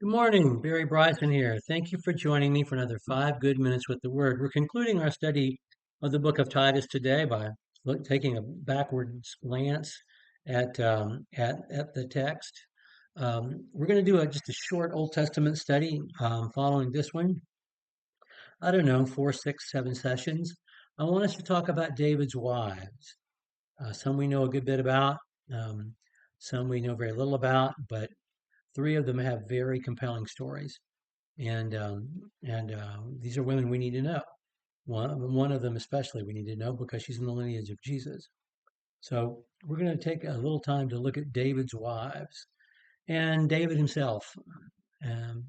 Good morning, Barry Bryson here. Thank you for joining me for another 5 good minutes with the Word. We're concluding our study of the book of Titus today by taking a backwards glance at the text. We're going to do just a short Old Testament study following this one. I don't know, 4, 6, 7 sessions. I want us to talk about David's wives. Some we know a good bit about, um, some we know very little about, but three of them have very compelling stories. And these are women we need to know. One of them especially we need to know because she's in the lineage of Jesus. So we're going to take a little time to look at David's wives and David himself. Um,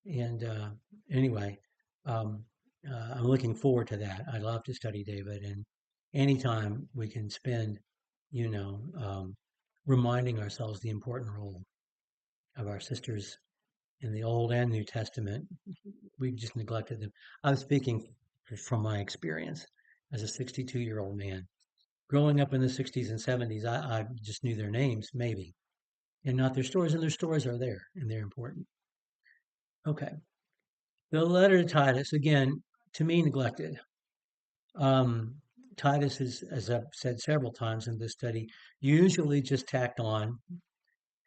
and anyway, um, I'm looking forward to that. I love to study David, and anytime we can spend, you know, reminding ourselves the important role of our sisters in the Old and New Testament, we just neglected them. I was speaking from my experience as a 62-year-old man. Growing up in the 60s and 70s, I just knew their names, maybe, and not their stories, and their stories are there, and they're important. Okay. The letter to Titus, again, to me, neglected. Um, Titus is, as I've said several times in this study, usually just tacked on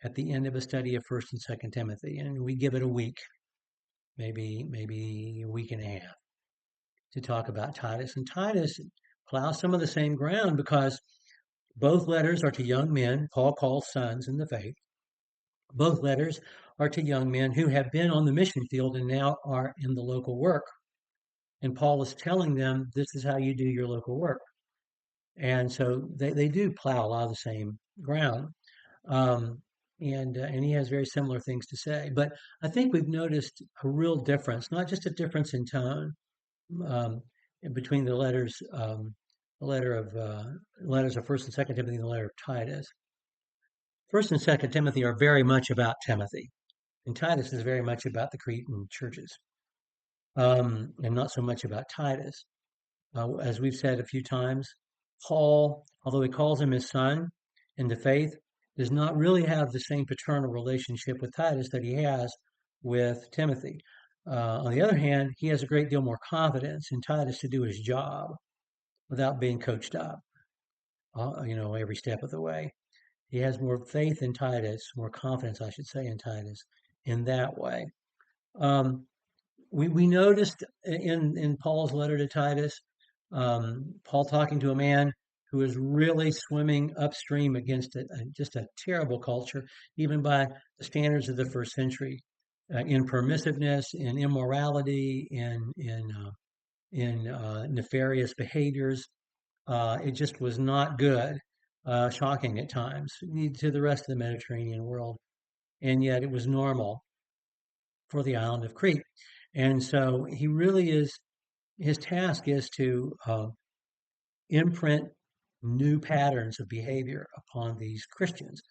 at the end of a study of 1st and 2nd Timothy, and we give it a week, maybe a week and a half to talk about Titus. And Titus plows some of the same ground because both letters are to young men Paul calls sons in the faith. Both letters are to young men who have been on the mission field and now are in the local work. And Paul is telling them, this is how you do your local work. And so they do plow a lot of the same ground. Um, and he has very similar things to say. But I think we've noticed a real difference, not just a difference in tone, um, between the letters of First and Second Timothy and the letter of Titus. First and Second Timothy are very much about Timothy, and Titus is very much about the Cretan churches, and not so much about Titus. As we've said a few times, Paul, although he calls him his son in the faith, does not really have the same paternal relationship with Titus that he has with Timothy. On the other hand, he has a great deal more confidence in Titus to do his job without being coached up, every step of the way. He has more faith in Titus, more confidence, I should say, in Titus in that way. Um, we noticed in Paul's letter to Titus, Paul talking to a man who is really swimming upstream against just a terrible culture, even by the standards of the first century, in permissiveness, in immorality, in nefarious behaviors. It just was not good, shocking at times to the rest of the Mediterranean world, and yet it was normal for the island of Crete. And so he really is, his task is to imprint new patterns of behavior upon these Christians.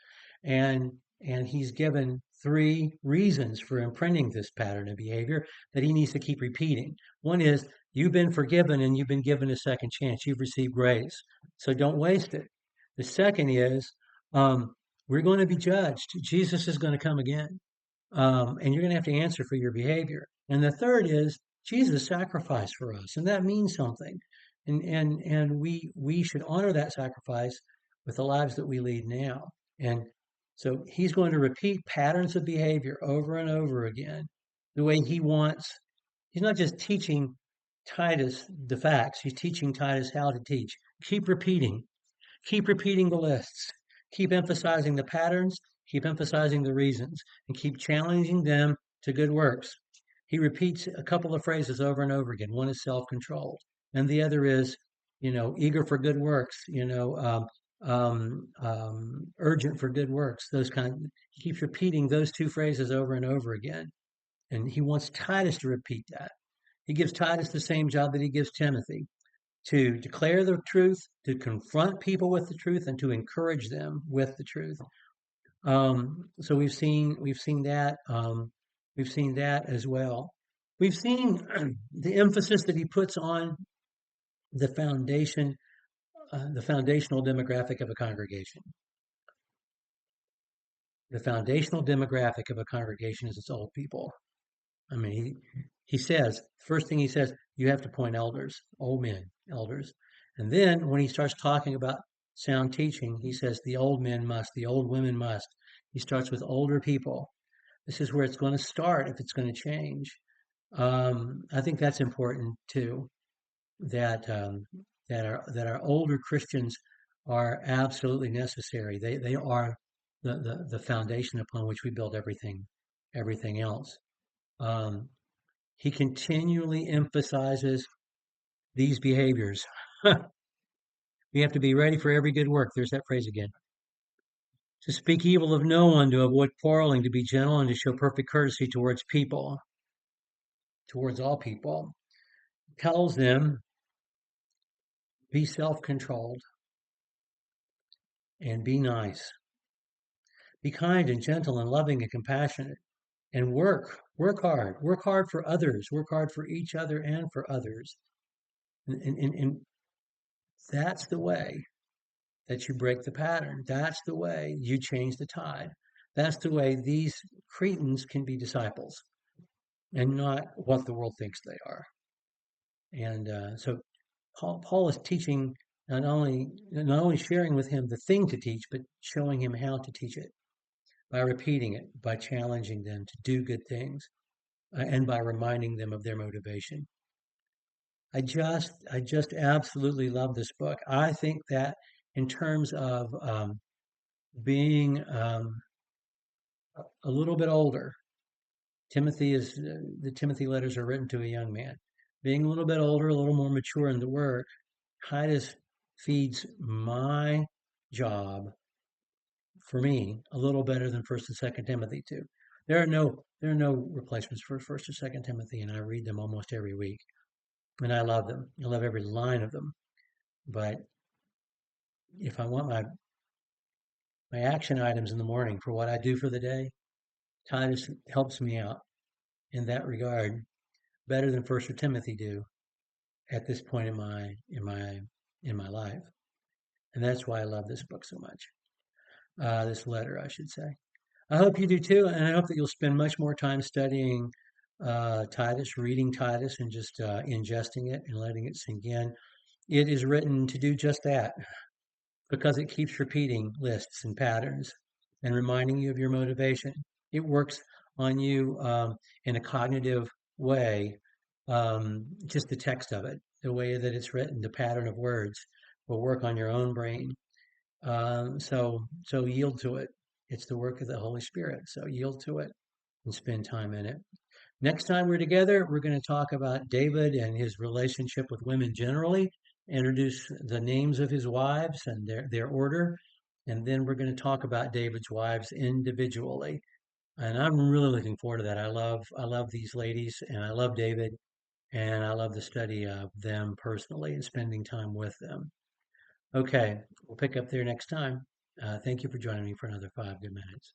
And he's given three reasons for imprinting this pattern of behavior that he needs to keep repeating. One is you've been forgiven and you've been given a second chance. You've received grace. So don't waste it. The second is we're going to be judged. Jesus is going to come again. And you're going to have to answer for your behavior. And the third is Jesus sacrificed for us, and that means something. And we should honor that sacrifice with the lives that we lead now. And so he's going to repeat patterns of behavior over and over again, the way he wants. He's not just teaching Titus the facts, he's teaching Titus how to teach. Keep repeating the lists, keep emphasizing the patterns, keep emphasizing the reasons, and keep challenging them to good works. He repeats a couple of phrases over and over again. One is self-controlled, and the other is, eager for good works. Urgent for good works. Those kind. He keeps repeating those two phrases over and over again, and he wants Titus to repeat that. He gives Titus the same job that he gives Timothy to declare the truth, to confront people with the truth, and to encourage them with the truth. So we've seen that as well. We've seen the emphasis that he puts on the foundation, the foundational demographic of a congregation. the foundational demographic of a congregation is its old people. I mean, he says, first thing he says, you have to appoint elders, old men, elders. And then when he starts talking about sound teaching, he says the old men must, the old women must. He starts with older people. This is where it's going to start if it's going to change. I think that's important too. That our older Christians are absolutely necessary. They are the foundation upon which we build everything else. Um, he continually emphasizes these behaviors. We have to be ready for every good work. There's that phrase again. To speak evil of no one, to avoid quarreling, to be gentle, and to show perfect courtesy towards people, towards all people. Tells them, be self-controlled and be nice. Be kind and gentle and loving and compassionate. And work hard for others, work hard for each other and for others. And that's the way that you break the pattern. That's the way you change the tide. That's the way these Cretans can be disciples and not what the world thinks they are. And so Paul is teaching not only sharing with him the thing to teach, but showing him how to teach it by repeating it, by challenging them to do good things, and by reminding them of their motivation. I just absolutely love this book. I think that in terms of being a little bit older, the Timothy letters are written to a young man. Being a little bit older, a little more mature in the word, Titus feeds my job for me a little better than First and Second Timothy too. There are no replacements for First or Second Timothy, and I read them almost every week, and I love them. I love every line of them. But if I want my action items in the morning for what I do for the day, Titus helps me out in that regard better than First or Timothy do at this point in my life, and that's why I love this book so much. This letter, I should say. I hope you do too, and I hope that you'll spend much more time studying Titus, reading Titus, and just ingesting it and letting it sink in. It is written to do just that because it keeps repeating lists and patterns and reminding you of your motivation. It works on you in a cognitive way, just the text of it, the way that it's written, the pattern of words will work on your own brain. So yield to it. It's the work of the Holy Spirit. So yield to it and spend time in it. Next time we're together, we're going to talk about David and his relationship with women generally, introduce the names of his wives and their order, and then we're going to talk about David's wives individually. And I'm really looking forward to that. I love these ladies, and I love David, and I love the study of them personally and spending time with them. Okay, we'll pick up there next time. Thank you for joining me for another 5 good minutes.